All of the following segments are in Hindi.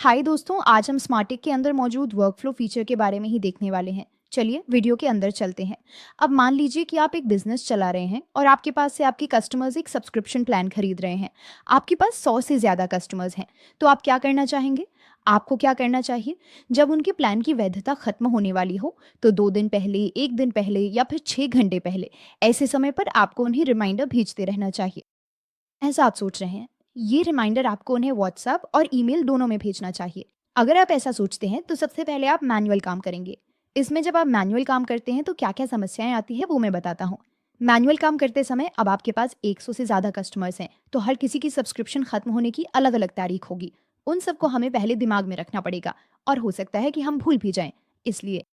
हाय दोस्तों, आज हम स्मार्टिक के अंदर मौजूद वर्कफ्लो फीचर के बारे में ही देखने वाले हैं। चलिए वीडियो के अंदर चलते हैं। अब मान लीजिए कि आप एक बिजनेस चला रहे हैं और आपके पास से आपके कस्टमर्स एक सब्सक्रिप्शन प्लान खरीद रहे हैं। आपके पास 100 से ज़्यादा कस्टमर्स हैं, तो आप क्या करना चाहेंगे? आपको क्या करना चाहिए? जब उनके प्लान की वैधता खत्म होने वाली हो, तो 2 दिन पहले, 1 दिन पहले या फिर 6 घंटे पहले ऐसे समय पर आपको उन्हें रिमाइंडर भेजते रहना चाहिए। ऐसा आप सोच रहे हैं, ये रिमाइंडर आपको उन्हें व्हाट्सएप और ईमेल दोनों में भेजना चाहिए। अगर आप ऐसा सोचते हैं तो सबसे पहले आप मैनुअल काम करेंगे। इसमें जब आप मैनुअल काम करते हैं तो क्या क्या समस्याएं आती है वो मैं बताता हूँ। मैनुअल काम करते समय अब आपके पास 100 से ज़्यादा कस्टमर्स हैं, तो हर किसी की सब्सक्रिप्शन खत्म होने की अलग अलग तारीख होगी। उन सबको हमें पहले दिमाग में रखना पड़ेगा और हो सकता है कि हम भूल भी जाएं। इसलिए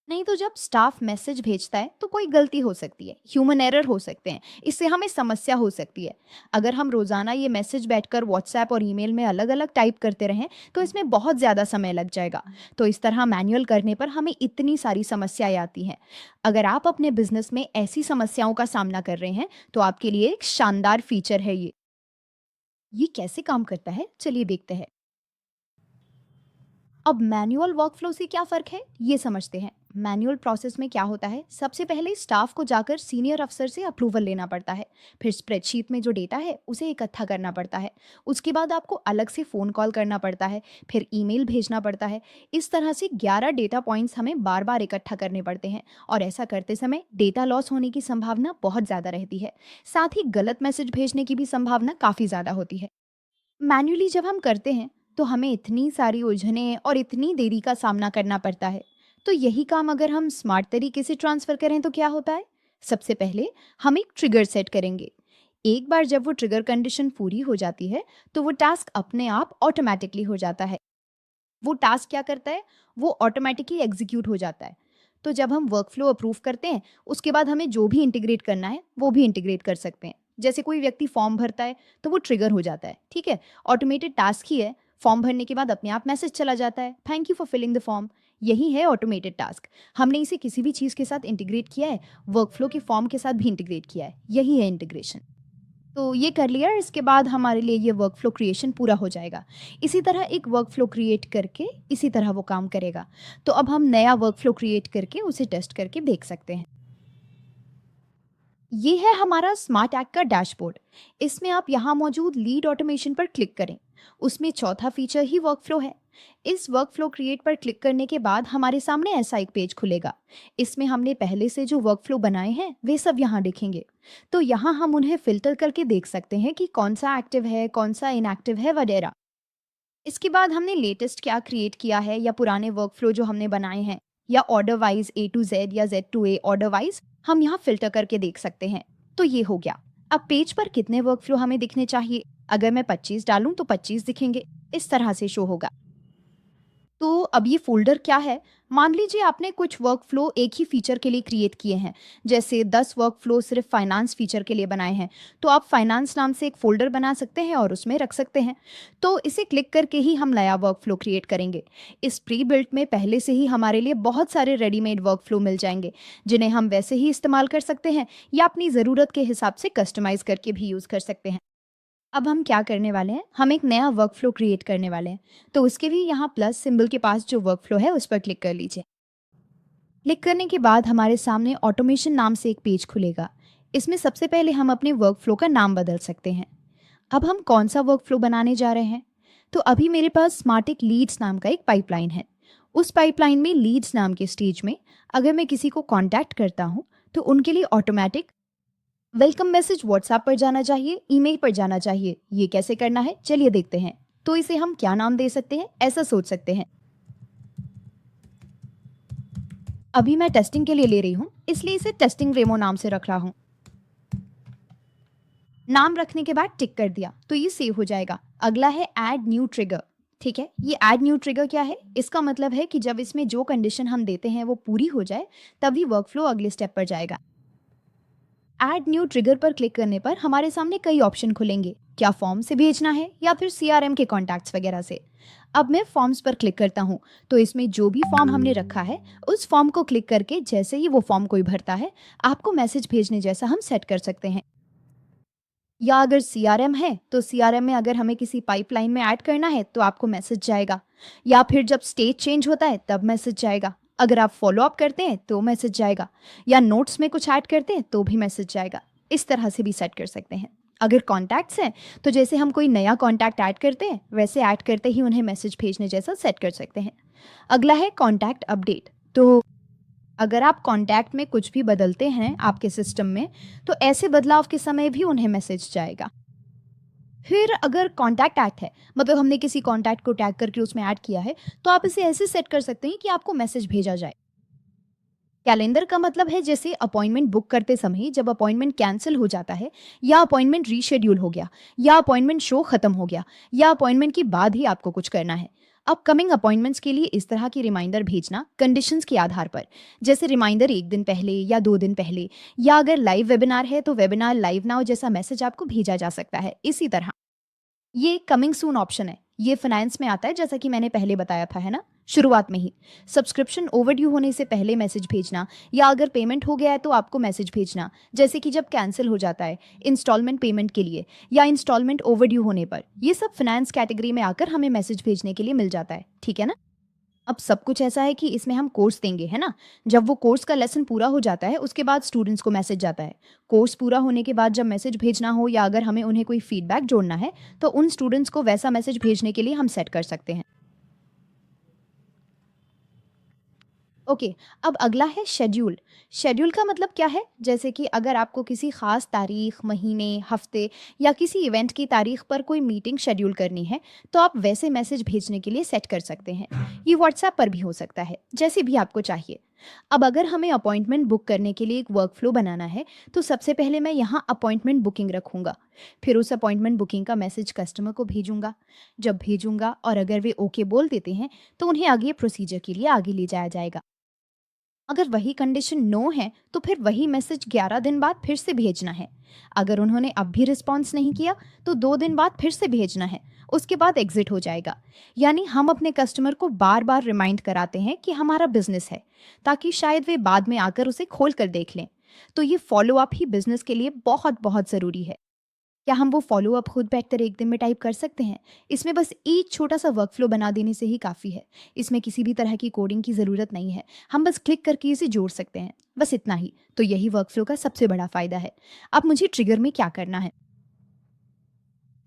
नहीं तो जब स्टाफ मैसेज भेजता है तो कोई गलती हो सकती है, ह्यूमन एरर हो सकते हैं, इससे हमें समस्या हो सकती है। अगर हम रोजाना ये मैसेज बैठकर व्हाट्सएप और ईमेल में अलग अलग टाइप करते रहें तो इसमें बहुत ज़्यादा समय लग जाएगा। तो इस तरह मैनुअल करने पर हमें इतनी सारी समस्याएं आती हैं। अगर आप अपने बिजनेस में ऐसी समस्याओं का सामना कर रहे हैं तो आपके लिए एक शानदार फीचर है ये कैसे काम करता है, चलिए देखते हैं। अब मैनुअल वर्कफ्लो से क्या फ़र्क है, ये समझते हैं। मैनुअल प्रोसेस में क्या होता है, सबसे पहले स्टाफ को जाकर सीनियर अफसर से अप्रूवल लेना पड़ता है। फिर स्प्रेडशीट में जो डेटा है उसे इकट्ठा करना पड़ता है। उसके बाद आपको अलग से फ़ोन कॉल करना पड़ता है, फिर ईमेल भेजना पड़ता है। इस तरह से 11 डेटा पॉइंट्स हमें बार बार इकट्ठा करने पड़ते हैं और ऐसा करते समय डेटा लॉस होने की संभावना बहुत ज़्यादा रहती है। साथ ही गलत मैसेज भेजने की भी संभावना काफ़ी ज़्यादा होती है। मैन्युअली जब हम करते हैं तो हमें इतनी सारी उलझनें और इतनी देरी का सामना करना पड़ता है। तो यही काम अगर हम स्मार्ट तरीके से ट्रांसफ़र करें तो क्या होता है? सबसे पहले हम एक ट्रिगर सेट करेंगे। एक बार जब वो ट्रिगर कंडीशन पूरी हो जाती है तो वो टास्क अपने आप ऑटोमेटिकली हो जाता है। वो टास्क क्या करता है, वो ऑटोमेटिकली एग्जीक्यूट हो जाता है। तो जब हम वर्कफ्लो अप्रूव करते हैं उसके बाद हमें जो भी इंटीग्रेट करना है वो भी इंटीग्रेट कर सकते हैं। जैसे कोई व्यक्ति फॉर्म भरता है तो वो ट्रिगर हो जाता है, ठीक है, ऑटोमेटेड टास्क ही है। फॉर्म भरने के बाद अपने आप मैसेज चला जाता है, thank you for filling the form. यही है ऑटोमेटेड टास्क। हमने इसे किसी भी चीज़ के साथ इंटीग्रेट किया है, वर्कफ्लो के फॉर्म के साथ भी इंटीग्रेट किया है, यही है इंटीग्रेशन। तो ये कर लिया, इसके बाद हमारे लिए ये वर्कफ्लो क्रिएशन पूरा हो जाएगा। इसी तरह एक वर्कफ्लो क्रिएट करके इसी तरह वो काम करेगा। तो अब हम नया वर्कफ्लो क्रिएट करके उसे टेस्ट करके देख सकते हैं। ये है हमारा स्मार्ट एग का डैशबोर्ड। इसमें आप यहाँ मौजूद लीड ऑटोमेशन पर क्लिक करें। उसमें चौथा फीचर ही वर्कफ्लो है। इस वर्कफ्लो क्रिएट पर क्लिक करने के बाद हमारे सामने ऐसा एक पेज खुलेगा। इसमें हमने पहले से जो वर्कफ्लो बनाए हैं वे सब यहाँ दिखेंगे। तो यहाँ हम उन्हें फिल्टर करके देख सकते हैं कि कौन सा एक्टिव है, कौन सा इनएक्टिव है वगैरह। इसके बाद हमने लेटेस्ट क्या क्रिएट किया है या पुराने वर्कफ्लो जो हमने बनाए हैं, या order wise A to Z या Z to A order wise हम यहाँ फिल्टर करके देख सकते हैं। तो ये हो गया। अब पेज पर कितने वर्कफ्लो हमें दिखने चाहिए, अगर मैं 25 डालूं तो 25 दिखेंगे। इस तरह से शो होगा। तो अब ये फ़ोल्डर क्या है? मान लीजिए आपने कुछ वर्कफ़्लो एक ही फ़ीचर के लिए क्रिएट किए हैं, जैसे 10 वर्कफ़्लो सिर्फ़ फाइनेंस फ़ीचर के लिए बनाए हैं, तो आप फाइनेंस नाम से एक फ़ोल्डर बना सकते हैं और उसमें रख सकते हैं। तो इसे क्लिक करके ही हम नया वर्कफ़्लो क्रिएट करेंगे। इस प्री बिल्ट में पहले से ही हमारे लिए बहुत सारे रेडीमेड वर्कफ़्लो मिल जाएँगे, जिन्हें हम वैसे ही इस्तेमाल कर सकते हैं या अपनी ज़रूरत के हिसाब से कस्टमाइज़ करके भी यूज़ कर सकते हैं। अब हम क्या करने वाले हैं, हम एक नया वर्कफ्लो क्रिएट करने वाले हैं। तो उसके भी यहाँ प्लस सिंबल के पास जो वर्कफ्लो है उस पर क्लिक कर लीजिए। क्लिक करने के बाद हमारे सामने ऑटोमेशन नाम से एक पेज खुलेगा। इसमें सबसे पहले हम अपने वर्कफ्लो का नाम बदल सकते हैं। अब हम कौन सा वर्कफ्लो बनाने जा रहे हैं, तो अभी मेरे पास स्मार्टिक लीड्स नाम का एक पाइपलाइन है। उस पाइपलाइन में लीड्स नाम के स्टेज में अगर मैं किसी को कॉन्टैक्ट करता हूँ तो उनके लिए ऑटोमेटिक वेलकम मैसेज व्हाट्सएप पर जाना चाहिए, ईमेल पर जाना चाहिए। ये कैसे करना है, चलिए देखते हैं। तो इसे हम क्या नाम दे सकते हैं, ऐसा सोच सकते हैं। अभी मैं टेस्टिंग के लिए ले रही हूँ, इसलिए इसे टेस्टिंग रेमो नाम से रख रहा हूँ। नाम रखने के बाद टिक कर दिया तो ये सेव हो जाएगा। अगला है ऐड न्यू ट्रिगर। ठीक है, ये ऐड न्यू ट्रिगर क्या है, इसका मतलब है कि जब इसमें जो कंडीशन हम देते हैं वो पूरी हो जाए तभी वर्कफ्लो अगले स्टेप पर जाएगा। ऐड न्यू ट्रिगर पर क्लिक करने पर हमारे सामने कई ऑप्शन खुलेंगे, क्या फॉर्म से भेजना है या फिर सीआरएम के कॉन्टैक्ट्स वगैरह से। अब मैं फॉर्म्स पर क्लिक करता हूँ तो इसमें जो भी फॉर्म हमने रखा है उस फॉर्म को क्लिक करके जैसे ही वो फॉर्म कोई भरता है आपको मैसेज भेजने जैसा हम सेट कर सकते हैं। या अगर सीआरएम है तो सीआरएम में अगर हमें किसी पाइपलाइन में ऐड करना है तो आपको मैसेज जाएगा, या फिर जब स्टेट चेंज होता है तब मैसेज जाएगा। अगर आप फॉलो अप करते हैं तो मैसेज जाएगा, या नोट्स में कुछ ऐड करते हैं तो भी मैसेज जाएगा। इस तरह से भी सेट कर सकते हैं। अगर कॉन्टैक्ट्स हैं तो जैसे हम कोई नया कॉन्टैक्ट ऐड करते हैं वैसे ऐड करते ही उन्हें मैसेज भेजने जैसा सेट कर सकते हैं। अगला है कॉन्टैक्ट अपडेट। तो अगर आप कॉन्टैक्ट में कुछ भी बदलते हैं आपके सिस्टम में, तो ऐसे बदलाव के समय भी उन्हें मैसेज जाएगा। फिर अगर कॉन्टैक्ट ऐड है, मतलब हमने किसी कॉन्टैक्ट को टैग करके उसमें ऐड किया है, तो आप इसे ऐसे सेट कर सकते हैं कि आपको मैसेज भेजा जाए। कैलेंडर का मतलब है जैसे अपॉइंटमेंट बुक करते समय जब अपॉइंटमेंट कैंसिल हो जाता है, या अपॉइंटमेंट रीशेड्यूल हो गया, या अपॉइंटमेंट शो खत्म हो गया, या अपॉइंटमेंट के बाद ही आपको कुछ करना है। अपकमिंग अपॉइंटमेंट्स के लिए इस तरह की रिमाइंडर भेजना कंडीशंस के आधार पर, जैसे रिमाइंडर 1 दिन पहले या 2 दिन पहले, या अगर लाइव वेबिनार है तो वेबिनार लाइव नाउ जैसा मैसेज आपको भेजा जा सकता है। इसी तरह ये कमिंग सून ऑप्शन है, ये फाइनेंस में आता है जैसा कि मैंने पहले बताया था, है ना, शुरुआत में ही। सब्सक्रिप्शन ओवरड्यू होने से पहले मैसेज भेजना, या अगर पेमेंट हो गया है तो आपको मैसेज भेजना, जैसे कि जब कैंसिल हो जाता है इंस्टॉलमेंट पेमेंट के लिए, या इंस्टॉलमेंट ओवरड्यू होने पर। ये सब फाइनेंस कैटेगरी में आकर हमें मैसेज भेजने के लिए मिल जाता है, ठीक है ना। अब सब कुछ ऐसा है कि इसमें हम कोर्स देंगे, है ना। जब वो कोर्स का लेसन पूरा हो जाता है उसके बाद स्टूडेंट्स को मैसेज जाता है। कोर्स पूरा होने के बाद जब मैसेज भेजना हो या अगर हमें उन्हें कोई फीडबैक जोड़ना है तो उन स्टूडेंट्स को वैसा मैसेज भेजने के लिए हम सेट कर सकते हैं। ओके, अब अगला है शेड्यूल। शेड्यूल का मतलब क्या है, जैसे कि अगर आपको किसी खास तारीख, महीने, हफ्ते या किसी इवेंट की तारीख पर कोई मीटिंग शेड्यूल करनी है तो आप वैसे मैसेज भेजने के लिए सेट कर सकते हैं। ये व्हाट्सएप पर भी हो सकता है, जैसे भी आपको चाहिए। अब अगर हमें अपॉइंटमेंट बुक करने के लिए एक वर्कफ्लो बनाना है तो सबसे पहले मैं यहाँ अपॉइंटमेंट बुकिंग रखूँगा। फिर उस अपॉइंटमेंट बुकिंग का मैसेज कस्टमर को भेजूँगा। जब भेजूँगा और अगर वे ओके बोल देते हैं तो उन्हें आगे प्रोसीजर के लिए आगे ले जाया जाएगा। अगर वही कंडीशन नो है तो फिर वही मैसेज 11 दिन बाद फिर से भेजना है। अगर उन्होंने अब भी रिस्पॉन्स नहीं किया तो 2 दिन बाद फिर से भेजना है। उसके बाद एग्जिट हो जाएगा। यानी हम अपने कस्टमर को बार बार रिमाइंड कराते हैं कि हमारा बिजनेस है, ताकि शायद वे बाद में आकर उसे खोल कर देख लें। तो ये फॉलो अप ही बिजनेस के लिए बहुत बहुत ज़रूरी है। क्या हम वो फॉलो अप खुद बैठकर 1 दिन में टाइप कर सकते हैं? इसमें बस एक छोटा-सा वर्कफ्लो बना देने से ही काफ़ी है। इसमें किसी भी तरह की कोडिंग की ज़रूरत नहीं है। हम बस क्लिक करके इसे जोड़ सकते हैं। बस इतना ही। तो यही वर्कफ्लो का सबसे बड़ा फ़ायदा है। अब मुझे ट्रिगर में क्या करना है?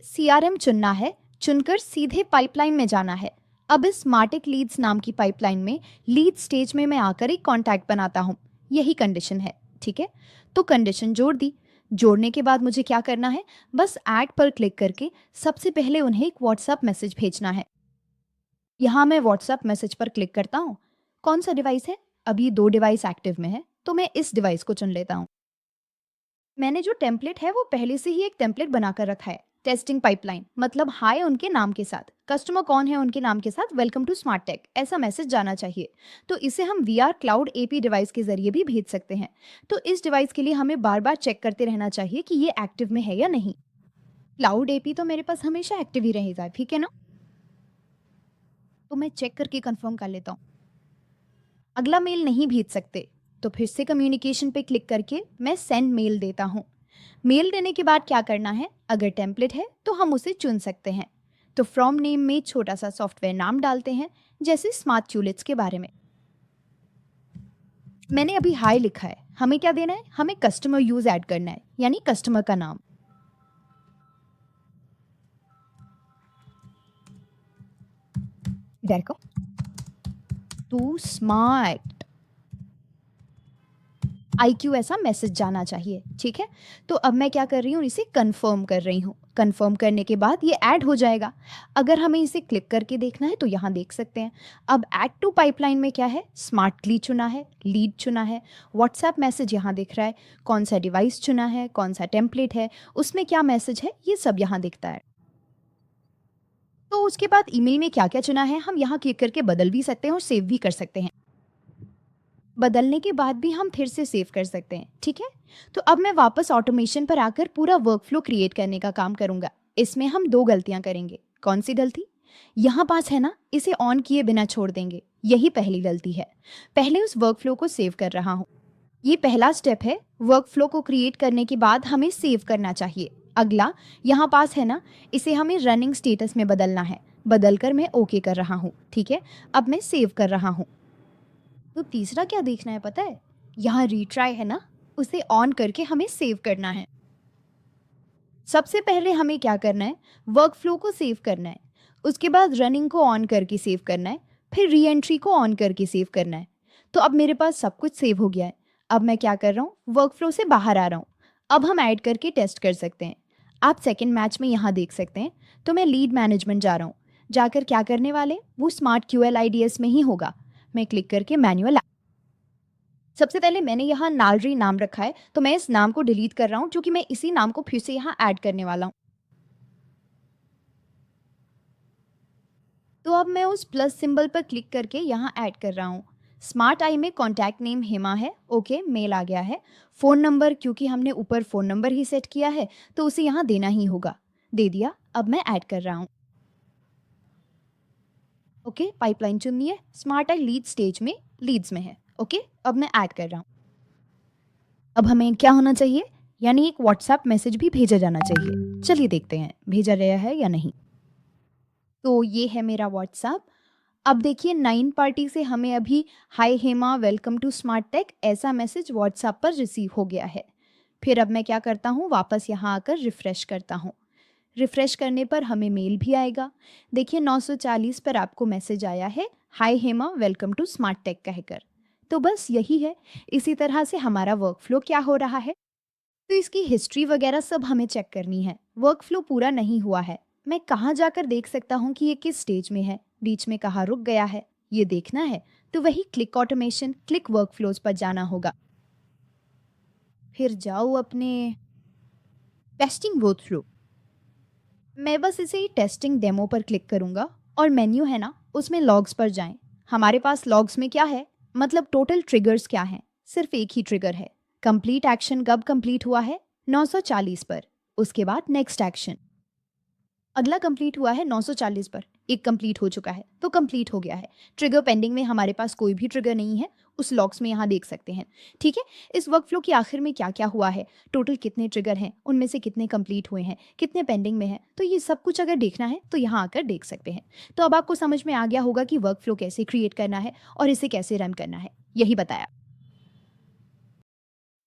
सीआरएम चुनना है, चुनकर सीधे पाइपलाइन में जाना है। अब इस स्मार्टिक लीड्स नाम की पाइपलाइन में लीड स्टेज में मैं आकर एक कॉन्टैक्ट बनाता हूँ। यही कंडीशन है, ठीक है? तो कंडीशन जोड़ दी। जोड़ने के बाद मुझे क्या करना है? बस ऐड पर क्लिक करके सबसे पहले उन्हें एक व्हाट्सएप मैसेज भेजना है। यहाँ मैं व्हाट्सएप मैसेज पर क्लिक करता हूँ। कौन सा डिवाइस है? अभी 2 डिवाइस एक्टिव में है, तो मैं इस डिवाइस को चुन लेता हूँ। मैंने जो टेम्पलेट है वो पहले से ही एक टेम्पलेट बनाकर रखा है। टेस्टिंग पाइपलाइन मतलब हाय उनके नाम के साथ, कस्टमर कौन है उनके नाम के साथ, वेलकम टू स्मार्ट टेक ऐसा मैसेज जाना चाहिए। तो इसे हम we are cloud AP device के जरिए भी भेज सकते हैं। तो इस डिवाइस के लिए हमें बार बार चेक करते रहना चाहिए कि ये एक्टिव में है या नहीं। क्लाउड एपी तो मेरे पास हमेशा एक्टिव ही रहेगा, ठीक है ना। तो मैं चेक करके कंफर्म कर लेता हूँ। अगला मेल नहीं भेज सकते तो फिर से कम्युनिकेशन पे क्लिक करके मैं सेंड मेल देता हूँ। मेल देने के बाद क्या करना है, अगर टेम्पलेट है तो हम उसे चुन सकते हैं। तो फ्रॉम नेम में छोटा सा सॉफ्टवेयर नाम डालते हैं, जैसे स्मार्ट ट्यूलिट्स के बारे में। मैंने अभी हाई लिखा है, हमें क्या देना है, हमें कस्टमर यूज ऐड करना है, यानी कस्टमर का नाम। देखो, टू स्मार्ट आईक्यू ऐसा मैसेज जाना चाहिए, ठीक है। तो अब मैं क्या कर रही हूँ, इसे कंफर्म कर रही हूँ। कंफर्म करने के बाद ये ऐड हो जाएगा। अगर हमें इसे क्लिक करके देखना है तो यहाँ देख सकते हैं। अब ऐड टू पाइपलाइन में क्या है, स्मार्टली चुना है, लीड चुना है, व्हाट्सएप मैसेज यहाँ दिख रहा है, कौन सा डिवाइस चुना है, कौन सा टेम्पलेट है, उसमें क्या मैसेज है, ये सब यहाँ दिखता है। तो उसके बाद ईमेल में क्या क्या चुना है हम यहाँ क्लिक करके बदल भी सकते हैं और सेव भी कर सकते हैं। बदलने के बाद भी हम फिर से सेव कर सकते हैं, ठीक है। तो अब मैं वापस ऑटोमेशन पर आकर पूरा वर्कफ्लो क्रिएट करने का काम करूंगा। इसमें हम 2 गलतियां करेंगे। कौन सी गलती, यहाँ पास है ना, इसे ऑन किए बिना छोड़ देंगे, यही पहली गलती है। पहले उस वर्कफ्लो को सेव कर रहा हूँ। ये पहला स्टेप है। वर्कफ्लो को क्रिएट करने के बाद हमें सेव करना चाहिए। अगला यहाँ पास है ना, इसे हमें रनिंग स्टेटस में बदलना है। बदलकर मैं ओके कर रहा हूँ। ठीक है, अब मैं सेव कर रहा हूँ। तो तीसरा क्या देखना है पता है, यहाँ रीट्राई है ना, उसे ऑन करके हमें सेव करना है। सबसे पहले हमें क्या करना है, वर्क फ्लो को सेव करना है, उसके बाद रनिंग को ऑन करके सेव करना है, फिर री एंट्री को ऑन करके सेव करना है। तो अब मेरे पास सब कुछ सेव हो गया है। अब मैं क्या कर रहा हूँ, वर्क फ्लो से बाहर आ रहा हूँ। अब हम ऐड करके टेस्ट कर सकते हैं। आप सेकेंड मैच में यहाँ देख सकते हैं। तो मैं लीड मैनेजमेंट जा रहा हूँ। जाकर क्या करने वाले, वो स्मार्ट क्यूएल आईडीएस में ही होगा। मैं क्लिक करके मैनुअल, सबसे पहले मैंने यहाँ नालरी नाम रखा है, तो मैं इस नाम को डिलीट कर रहा हूँ क्योंकि मैं इसी नाम को फिर से यहाँ ऐड करने वाला हूँ। तो अब मैं उस प्लस सिंबल पर क्लिक करके यहाँ ऐड कर रहा हूँ। स्मार्ट आई में कॉन्टैक्ट नेम हेमा है। ओके, मेल आ गया है। फ़ोन नंबर, क्योंकि हमने ऊपर फ़ोन नंबर ही सेट किया है तो उसे यहाँ देना ही होगा। दे दिया। अब मैं ऐड कर रहा हूँ। ओके, पाइपलाइन चुननी है। स्मार्ट आई लीड स्टेज में लीड्स में है। ओके, अब मैं ऐड कर रहा हूँ। अब हमें क्या होना चाहिए, यानी एक व्हाट्सएप मैसेज भी भेजा जाना चाहिए। चलिए देखते हैं भेजा गया है या नहीं। तो ये है मेरा व्हाट्सएप। अब देखिए 9 पार्टी से हमें अभी hi Hema welcome to smart tech ऐसा मैसेज व्हाट्सएप पर रिसीव हो गया है। फिर अब मैं क्या करता हूँ, वापस यहाँ आकर रिफ़्रेश करता हूँ। रिफ़्रेश करने पर हमें मेल भी आएगा। देखिए 940 पर आपको मैसेज आया है, hi Hema welcome to smart tech कहकर। तो बस यही है। इसी तरह से हमारा वर्क फ्लो क्या हो रहा है। तो इसकी हिस्ट्री वगैरह सब हमें चेक करनी है। वर्क फ्लो पूरा नहीं हुआ है, मैं कहाँ जाकर देख सकता हूँ कि ये किस स्टेज में है, बीच में कहाँ रुक गया है, ये देखना है तो वही click automation click work flows पर जाना होगा। फिर जाओ अपने टेस्टिंग गो थ्रू। मैं बस इसे ही टेस्टिंग डेमो पर क्लिक करूँगा और मेन्यू है ना, उसमें लॉग्स पर जाएं। हमारे पास लॉग्स में क्या है, मतलब टोटल ट्रिगर्स क्या हैं। सिर्फ एक ही ट्रिगर है। कंप्लीट एक्शन कब कंप्लीट हुआ है, 940 पर। उसके बाद नेक्स्ट एक्शन, अगला कंप्लीट हुआ है 940 पर। एक कंप्लीट हो चुका है तो कंप्लीट हो गया है। ट्रिगर पेंडिंग में हमारे पास कोई भी ट्रिगर नहीं है, उस लॉग्स में यहाँ देख सकते हैं। ठीक है, इस वर्क फ्लो के आखिर में क्या क्या हुआ है, टोटल कितने ट्रिगर हैं, उनमें से कितने कंप्लीट हुए हैं, कितने पेंडिंग में हैं, तो ये सब कुछ अगर देखना है तो यहाँ आकर देख सकते हैं। तो अब आपको समझ में आ गया होगा कि वर्क फ्लो कैसे क्रिएट करना है और इसे कैसे रन करना है, यही बताया।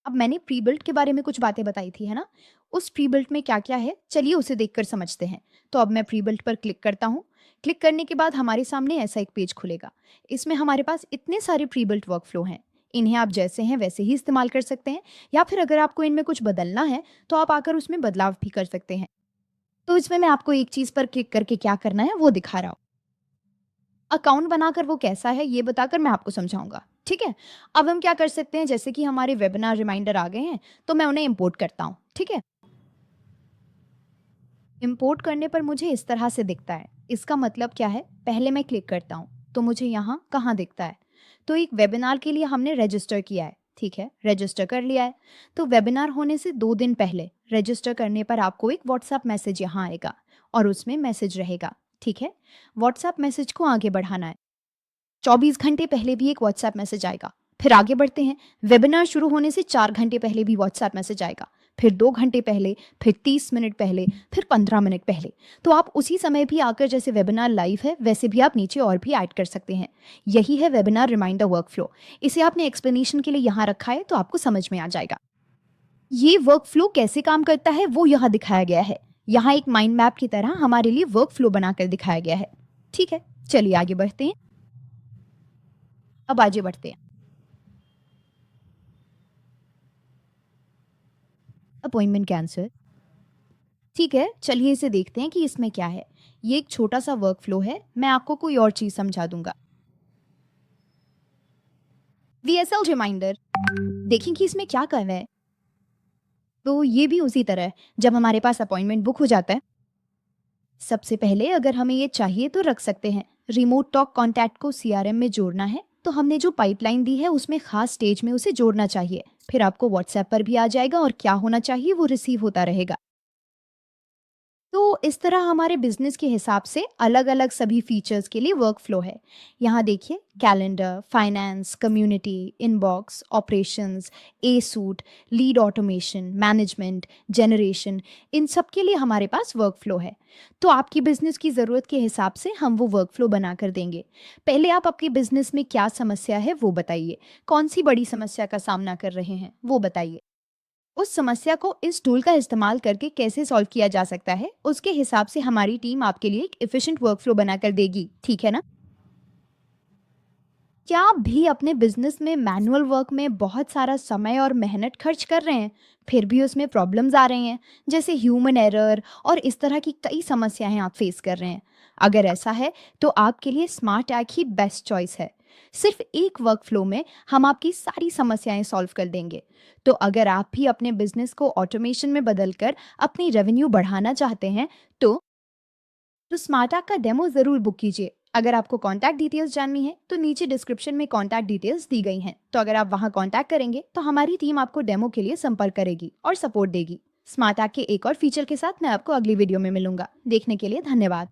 अब मैंने प्री बिल्ट के बारे में कुछ बातें बताई थी, है ना। उस प्री बिल्ट में क्या क्या है, चलिए उसे देखकर समझते हैं। तो अब मैं प्री बिल्ट पर क्लिक करता हूँ। क्लिक करने के बाद हमारे सामने ऐसा एक पेज खुलेगा। इसमें हमारे पास इतने सारे प्री बिल्ट वर्क फ्लो हैं। इन्हें आप जैसे हैं वैसे ही इस्तेमाल कर सकते हैं, या फिर अगर आपको इनमें कुछ बदलना है तो आप आकर उसमें बदलाव भी कर सकते हैं। तो इसमें मैं आपको एक चीज़ पर क्लिक करके क्या करना है वो दिखा रहा हूँ। अकाउंट बनाकर वो कैसा है ये बताकर मैं आपको समझाऊंगा। ठीक है, अब हम क्या कर सकते हैं, जैसे कि हमारे वेबिनार रिमाइंडर आ गए हैं तो मैं उन्हें इंपोर्ट करता हूँ। ठीक है, इंपोर्ट करने पर मुझे इस तरह से दिखता है। इसका मतलब क्या है, पहले मैं क्लिक करता हूँ तो मुझे यहाँ कहाँ दिखता है, तो एक वेबिनार के लिए हमने रजिस्टर किया है। ठीक है, रजिस्टर कर लिया है। तो वेबिनार होने से 2 दिन पहले रजिस्टर करने पर आपको एक व्हाट्सएप मैसेज यहाँ आएगा और उसमें मैसेज रहेगा। ठीक है, व्हाट्सएप मैसेज को आगे बढ़ाना है। 24 घंटे पहले भी एक व्हाट्सएप मैसेज आएगा। फिर आगे बढ़ते हैं, वेबिनार शुरू होने से 4 घंटे पहले भी व्हाट्सएप मैसेज आएगा, फिर 2 घंटे पहले, फिर 30 मिनट पहले, फिर 15 मिनट पहले। तो आप उसी समय भी आकर, जैसे वेबिनार लाइव है वैसे भी आप नीचे और भी ऐड कर सकते हैं। यही है वेबिनार रिमाइंडर वर्क फ्लो। इसे आपने एक्सप्लेनेशन के लिए यहाँ रखा है तो आपको समझ में आ जाएगा। ये वर्क फ्लो कैसे काम करता है वो यहाँ दिखाया गया है। यहाँ एक माइंड मैप की तरह हमारे लिए वर्क फ्लो बनाकर दिखाया गया है। ठीक है, चलिए आगे बढ़ते हैं। अब आगे बढ़ते हैं, अपॉइंटमेंट कैंसिल। ठीक है, चलिए इसे देखते हैं कि इसमें क्या है। ये एक छोटा सा वर्क फ्लो है, मैं आपको कोई और चीज समझा दूंगा। वीएसएल रिमाइंडर, देखें कि इसमें क्या कर रहा है। तो ये भी उसी तरह है, जब हमारे पास अपॉइंटमेंट बुक हो जाता है, सबसे पहले अगर हमें ये चाहिए तो रख सकते हैं। रिमोट टॉक कॉन्टैक्ट को सीआरएम में जोड़ना है तो हमने जो पाइपलाइन दी है उसमें खास स्टेज में उसे जोड़ना चाहिए। फिर आपको व्हाट्सएप पर भी आ जाएगा और क्या होना चाहिए वो रिसीव होता रहेगा। तो इस तरह हमारे बिजनेस के हिसाब से अलग अलग सभी फीचर्स के लिए वर्क फ्लो है। यहाँ देखिए, calendar, finance, community, inbox, operations, a suite, lead automation, management, generation, इन सब के लिए हमारे पास वर्क फ्लो है। तो आपकी बिजनेस की ज़रूरत के हिसाब से हम वो वर्क फ्लो बना कर देंगे। पहले आप आपके बिजनेस में क्या समस्या है वो बताइए। कौन सी बड़ी समस्या का सामना कर रहे हैं वो बताइए। उस समस्या को इस टूल का इस्तेमाल करके कैसे सॉल्व किया जा सकता है, उसके हिसाब से हमारी टीम आपके लिए एक एफिशिएंट वर्कफ्लो बनाकर देगी, ठीक है ना? क्या आप भी अपने बिजनेस में मैनुअल वर्क में बहुत सारा समय और मेहनत खर्च कर रहे हैं, फिर भी उसमें प्रॉब्लम्स आ रही हैं, जैसे ह्यूमन एरर और इस तरह की कई समस्याएं आप फेस कर रहे हैं? अगर ऐसा है, तो आपके लिए स्मार्ट टैग ही बेस्ट चॉइस है। सिर्फ एक वर्क फ्लो में हम आपकी सारी समस्याएं सॉल्व कर देंगे। तो अगर आप भी अपने बिजनेस को ऑटोमेशन में बदलकर अपनी रेवेन्यू बढ़ाना चाहते हैं, तो स्मार्टैक का डेमो ज़रूर बुक कीजिए। अगर आपको कॉन्टैक्ट डिटेल्स जाननी है तो नीचे डिस्क्रिप्शन में कॉन्टैक्ट डिटेल्स दी गई हैं। तो अगर आप वहां कॉन्टैक्ट करेंगे तो हमारी टीम आपको डेमो के लिए संपर्क करेगी और सपोर्ट देगी। स्मार्टैक के एक और फीचर के साथ मैं आपको अगली वीडियो में मिलूंगा। देखने के लिए धन्यवाद।